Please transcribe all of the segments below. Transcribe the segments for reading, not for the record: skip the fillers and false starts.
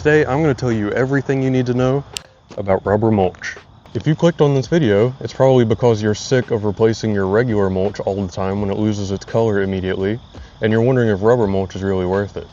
Today, I'm going to tell you everything you need to know about rubber mulch. If you clicked on this video, it's probably because you're sick of replacing your regular mulch all the time when it loses its color immediately, and you're wondering if rubber mulch is really worth it.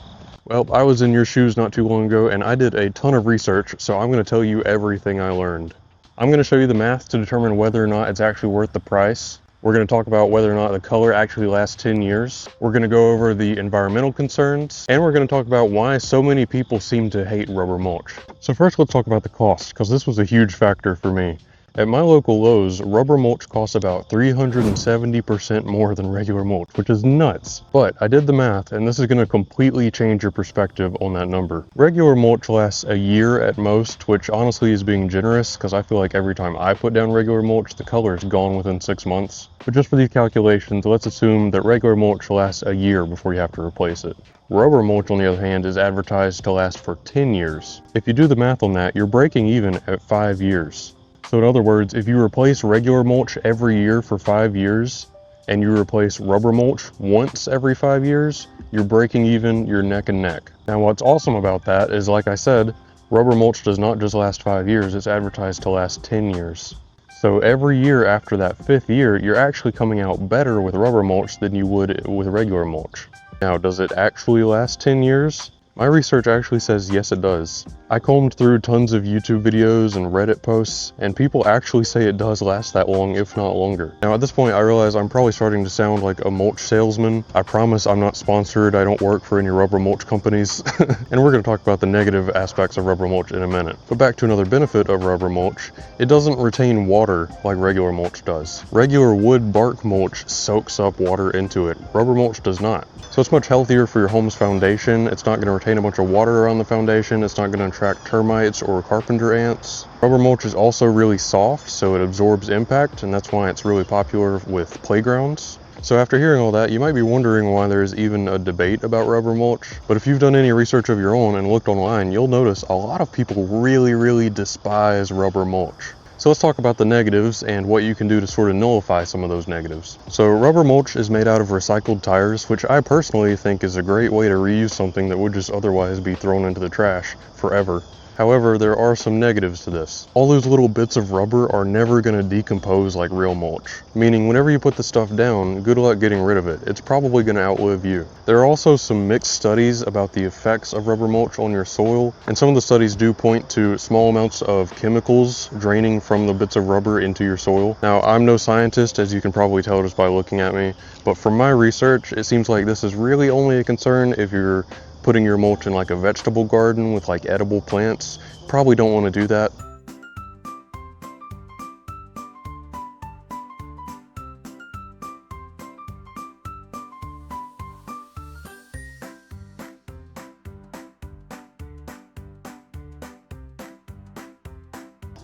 Well, I was in your shoes not too long ago, and I did a ton of research, so I'm going to tell you everything I learned. I'm going to show you the math to determine whether or not it's actually worth the price. We're going to talk about whether or not the color actually lasts 10 years. We're going to go over the environmental concerns, and we're going to talk about why so many people seem to hate rubber mulch. So first, let's talk about the cost, because this was a huge factor for me. At my local Lowe's, rubber mulch costs about 370% more than regular mulch, which is nuts. But I did the math, and this is going to completely change your perspective on that number. Regular mulch lasts a year at most, which honestly is being generous, because I feel like every time I put down regular mulch, the color is gone within 6 months. But just for these calculations, let's assume that regular mulch lasts a year before you have to replace it. Rubber mulch, on the other hand, is advertised to last for 10 years. If you do the math on that, you're breaking even at 5 years. So in other words, if you replace regular mulch every year for 5 years, and you replace rubber mulch once every 5 years, you're breaking even, you're neck and neck. Now what's awesome about that is, like I said, rubber mulch does not just last 5 years, it's advertised to last 10 years. So every year after that 5th year, you're actually coming out better with rubber mulch than you would with regular mulch. Now, does it actually last 10 years? My research actually says yes, it does. I combed through tons of YouTube videos and Reddit posts, and people actually say it does last that long, if not longer. Now at this point, I realize I'm probably starting to sound like a mulch salesman. I promise I'm not sponsored, I don't work for any rubber mulch companies, and we're going to talk about the negative aspects of rubber mulch in a minute. But back to another benefit of rubber mulch, it doesn't retain water like regular mulch does. Regular wood bark mulch soaks up water into it. Rubber mulch does not. So it's much healthier for your home's foundation. It's not going to retain a bunch of water around the foundation. It's not going to attract termites or carpenter ants. Rubber mulch is also really soft, so it absorbs impact, and that's why it's really popular with playgrounds. So after hearing all that, you might be wondering why there's even a debate about rubber mulch. But if you've done any research of your own and looked online, you'll notice a lot of people really despise rubber mulch. So let's talk about the negatives and what you can do to sort of nullify some of those negatives. So rubber mulch is made out of recycled tires, which I personally think is a great way to reuse something that would just otherwise be thrown into the trash forever. However, there are some negatives to this. All those little bits of rubber are never going to decompose like real mulch. Meaning, whenever you put the stuff down, good luck getting rid of it. It's probably going to outlive you. There are also some mixed studies about the effects of rubber mulch on your soil, and some of the studies do point to small amounts of chemicals draining from the bits of rubber into your soil. Now, I'm no scientist, as you can probably tell just by looking at me, but from my research, it seems like this is really only a concern if you're putting your mulch in like a vegetable garden with like edible plants. Probably don't want to do that.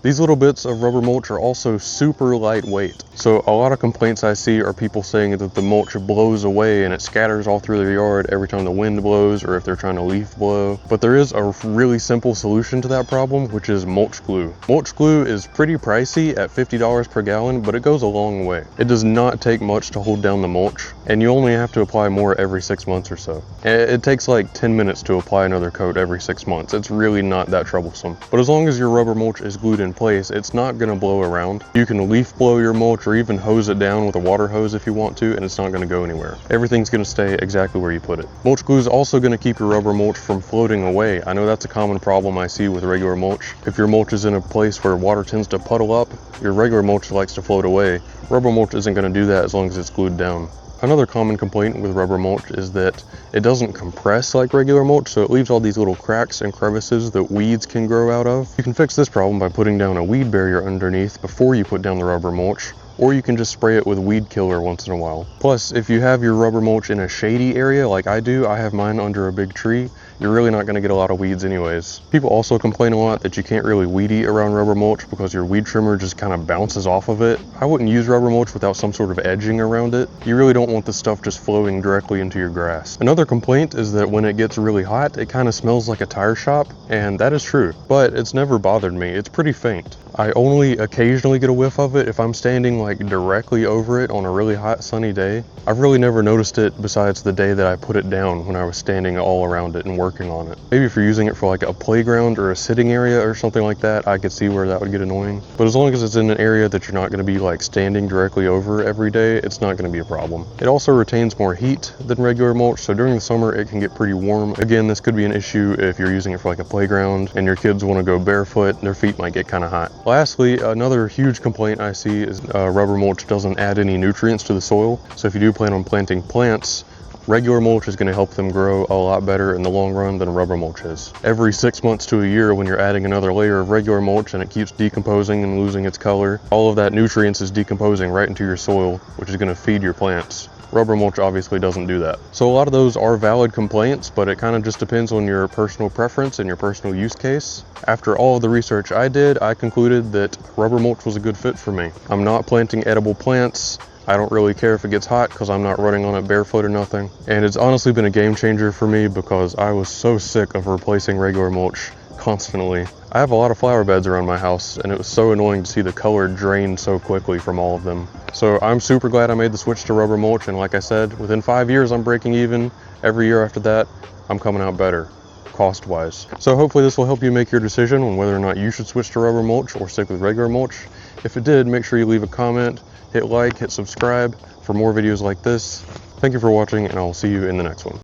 These little bits of rubber mulch are also super lightweight. So a lot of complaints I see are people saying that the mulch blows away and it scatters all through their yard every time the wind blows or if they're trying to leaf blow. But there is a really simple solution to that problem, which is mulch glue. Mulch glue is pretty pricey at $50 per gallon, but it goes a long way. It does not take much to hold down the mulch, and you only have to apply more every 6 months or so. It takes like 10 minutes to apply another coat every 6 months. It's really not that troublesome. But as long as your rubber mulch is glued in place, it's not going to blow around. You can leaf blow your mulch or even hose it down with a water hose if you want to, and it's not going to go anywhere. Everything's going to stay exactly where you put it. Mulch glue is also going to keep your rubber mulch from floating away. I know that's a common problem I see with regular mulch. If your mulch is in a place where water tends to puddle up, your regular mulch likes to float away. Rubber mulch isn't going to do that as long as it's glued down. Another common complaint with rubber mulch is that it doesn't compress like regular mulch, so it leaves all these little cracks and crevices that weeds can grow out of. You can fix this problem by putting down a weed barrier underneath before you put down the rubber mulch, or you can just spray it with weed killer once in a while. Plus, if you have your rubber mulch in a shady area like I do, I have mine under a big tree, you're really not going to get a lot of weeds anyways. People also complain a lot that you can't really weed eat around rubber mulch because your weed trimmer just kind of bounces off of it. I wouldn't use rubber mulch without some sort of edging around it. You really don't want the stuff just flowing directly into your grass. Another complaint is that when it gets really hot, it kind of smells like a tire shop, and that is true, but it's never bothered me. It's pretty faint. I only occasionally get a whiff of it if I'm standing like directly over it on a really hot sunny day. I've really never noticed it besides the day that I put it down when I was standing all around it and working on it. Maybe if you're using it for like a playground or a sitting area or something like that, I could see where that would get annoying. But as long as it's in an area that you're not going to be like standing directly over every day, it's not going to be a problem. It also retains more heat than regular mulch, so during the summer it can get pretty warm. Again, this could be an issue if you're using it for like a playground and your kids want to go barefoot, their feet might get kind of hot. Lastly, another huge complaint I see is rubber mulch doesn't add any nutrients to the soil. So if you do plan on planting plants, regular mulch is going to help them grow a lot better in the long run than rubber mulch is. Every 6 months to a year, when you're adding another layer of regular mulch and it keeps decomposing and losing its color, all of that nutrients is decomposing right into your soil, which is going to feed your plants. Rubber mulch obviously doesn't do that. So a lot of those are valid complaints, but it kind of just depends on your personal preference and your personal use case. After all of the research I did, I concluded that rubber mulch was a good fit for me. I'm not planting edible plants. I don't really care if it gets hot because I'm not running on it barefoot or nothing. And it's honestly been a game changer for me because I was so sick of replacing regular mulch constantly. I have a lot of flower beds around my house and it was so annoying to see the color drain so quickly from all of them. So I'm super glad I made the switch to rubber mulch, and like I said, within 5 years I'm breaking even. Every year after that, I'm coming out better, cost-wise. So hopefully this will help you make your decision on whether or not you should switch to rubber mulch or stick with regular mulch. If it did, make sure you leave a comment, hit like, hit subscribe for more videos like this. Thank you for watching, and I'll see you in the next one.